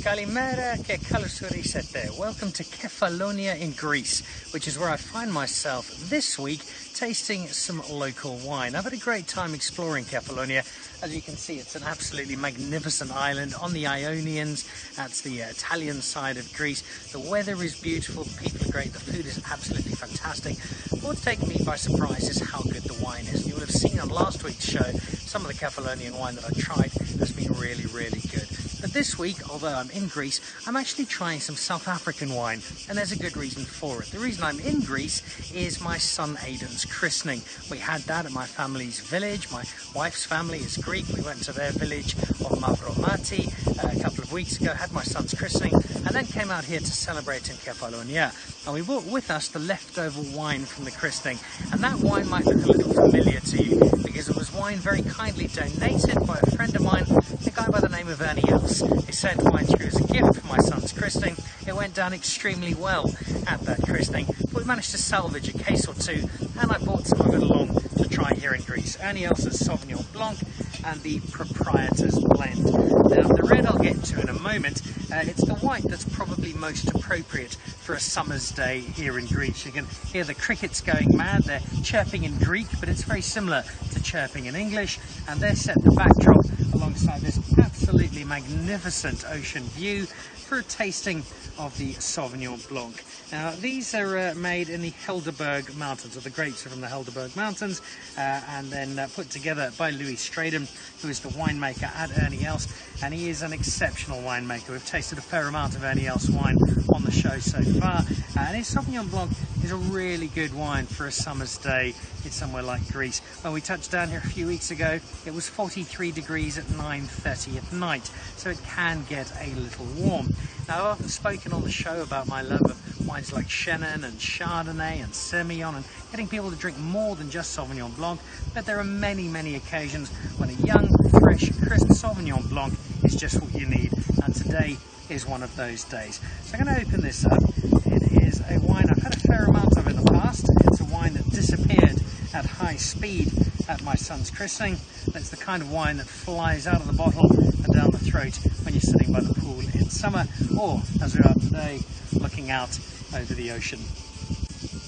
Kalimera ke kalusurisete. Welcome to Kefalonia in Greece, which is where I find myself this week tasting some local wine. I've had a great time exploring Kefalonia. As you can see, it's an absolutely magnificent island on the Ionians. That's the Italian side of Greece. The weather is beautiful, the people are great, the food is absolutely fantastic. What's taken me by surprise is how good the wine is. You will have seen on last week's show some of the Kefalonian wine that I tried has been really, really good. But this week, although I'm in Greece, I'm actually trying some South African wine, and there's a good reason for it. The reason I'm in Greece is my son Aidan's christening. We had that at my family's village. My wife's family is Greek. We went to their village of Mavromati a couple of weeks ago, had my son's christening, and then came out here to celebrate in Kefalonia. And we brought with us the leftover wine from the christening, and that wine might look a little familiar to you because it was wine very kindly donated by a friend of mine, a guy by the name of Ernie Els. He sent wine through as a gift for my son's christening. It went down extremely well at that christening, but we managed to salvage a case or two, and I brought some of it along to try here in Greece. Ernie Els' Sauvignon Blanc and the Proprietor's Blend. Now, the red I'll get to in a moment. It's the white that's probably most appropriate for a summer's day here in Greece. You can hear the crickets going mad. They're chirping in Greek, but it's very similar to chirping in English. And they're set the backdrop alongside this absolutely magnificent ocean view for a tasting of the Sauvignon Blanc. Now, these are made in the Helderberg Mountains, or the grapes are from the Helderberg Mountains, and then put together by Louis Straden, who is the winemaker at Ernie Els, and he is an exceptional winemaker. We've tasted a fair amount of Ernie Els wine on the show so far, and his Sauvignon Blanc is a really good wine for a summer's day in somewhere like Greece. When we touched down here a few weeks ago, it was 43 degrees at 9:30 at night, so it can get a little warm. Now, I've often spoken on the show about my love of wines like Chenin and Chardonnay and Semillon and getting people to drink more than just Sauvignon Blanc, but there are many, many occasions when a young, fresh, crisp Sauvignon Blanc is just what you need, and today is one of those days. So I'm going to open this up. It is a wine I've had a fair amount of in the past. It's a wine that disappeared at high speed at my son's christening. It's the kind of wine that flies out of the bottle and down the throat when you're sitting by the pool in summer, or as we are today, looking out over the ocean.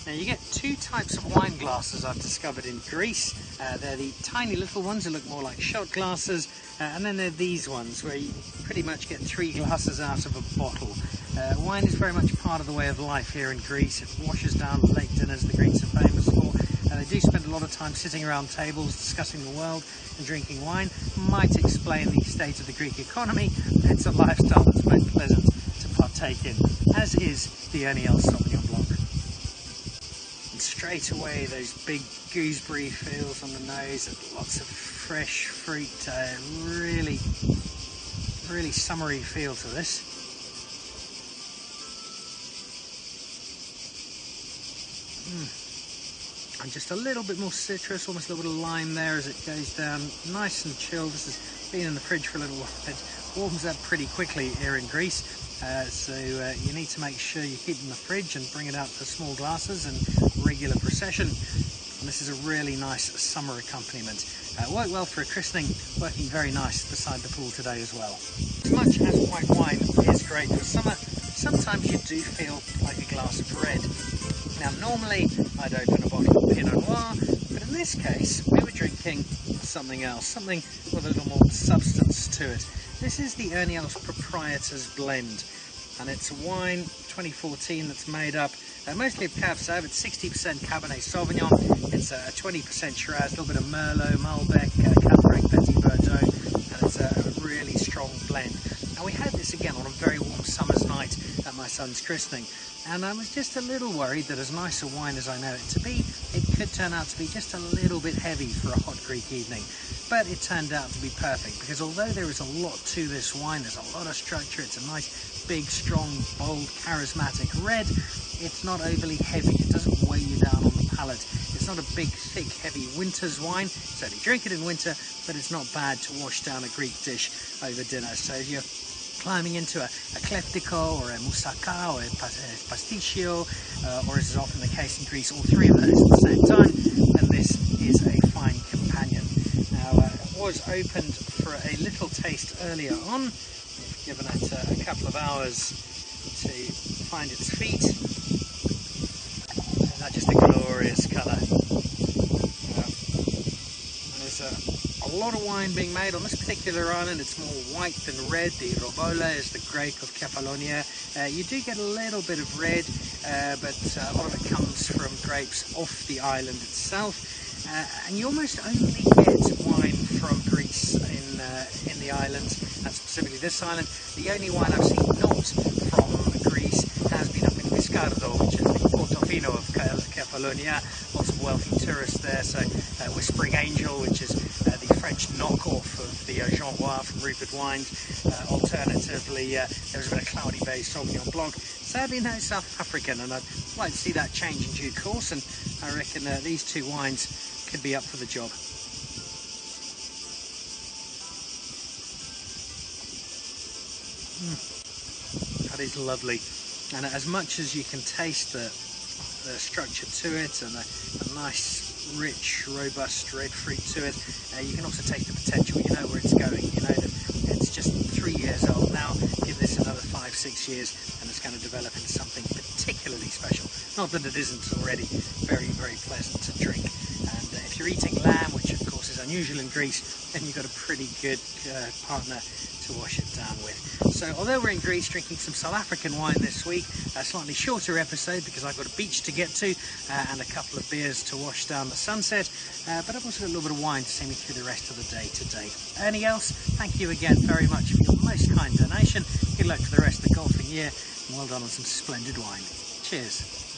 Now, you get two types of wine glasses I've discovered in Greece. They're the tiny little ones that look more like shot glasses, and then there are these ones where you pretty much get 3 glasses out of a bottle. Wine is very much part of the way of life here in Greece. It washes down the late dinners the Greeks are famous for, and they do spend a lot of time sitting around tables discussing the world and drinking wine. Might explain the state of the Greek economy. It's a lifestyle that's very pleasant to partake in, as is the Ernie Els Sauvignon Blanc. And straight away, those big gooseberry feels on the nose, lots of fresh fruit, really summery feel to this. And just a little bit more citrus, almost a little bit of lime there as it goes down, nice and chilled. This has been in the fridge for a little while. It warms up pretty quickly here in Greece, so you need to make sure you keep it in the fridge and bring it out for small glasses in regular procession. And this is a really nice summer accompaniment. Worked well for a christening, working very nice beside the pool today as well. As much as white wine is great for summer, sometimes you do feel like a glass of red. Now, normally I'd open a bottle of Pinot Noir, but in this case we were drinking something else, something with a little more substance to it. This is the Ernie Els Proprietor's Blend, and it's a wine 2014 that's made up mostly of Cab Sauv. It's 60% Cabernet Sauvignon, it's a 20% Shiraz, a little bit of Merlot, Malbec, Cabernet Petit Verdot, and it's a really strong blend. Now, we had this again on a very warm summer's night at my son's christening, and I was just a little worried that as nice a wine as I know it to be, it could turn out to be just a little bit heavy for a hot Greek evening. But it turned out to be perfect, because although there is a lot to this wine, there's a lot of structure, it's a nice, big, strong, bold, charismatic red, it's not overly heavy, it doesn't weigh you down on the palate. It's not a big, thick, heavy winter's wine. Certainly drink it in winter, but it's not bad to wash down a Greek dish over dinner. So if you're climbing into a cleftico or a moussaka or a pasticcio, or as is often the case in Greece, all three of those at the same time, then this is a fine companion. Now, it was opened for a little taste earlier on. If given it a couple of hours to find its feet. Isn't that just a glorious colour? There's a lot of wine being made on this particular island. It's more white than red. The Robola is the grape of Kefalonia. You do get a little bit of red, but a lot of it comes from grapes off the island itself. And you almost only get wine from Greece in the islands, and specifically this island. The only wine I've seen not from Greece has been up in Viscardo, which is the Portofino of Kefalonia. Lots of wealthy tourists there. So Whispering Angel, which is the French knockoff of the Jean Roy from Rupert Wines. Alternatively, there was a bit of Cloudy Bay Sauvignon Blanc. Sadly, no South African, and I'd like to see that change in due course. And I reckon these two wines could be up for the job. That is lovely, and as much as you can taste the structure to it and a nice, rich, robust red fruit to it, you can also taste the potential. You know where it's going. You know that it's just 3 years old now. Give this another 5-6 years, and it's going to develop into something particularly special. Not that it isn't already very, very pleasant to drink. And if you're eating lamb, which of course is unusual in Greece, then you've got a pretty good partner to wash it down with. So although we're in Greece drinking some South African wine this week, a slightly shorter episode because I've got a beach to get to and a couple of beers to wash down the sunset, but I've also got a little bit of wine to see me through the rest of the day today. Ernie Els, thank you again very much for your most kind donation. Good luck for the rest of the golfing year, and well done on some splendid wine. Cheers.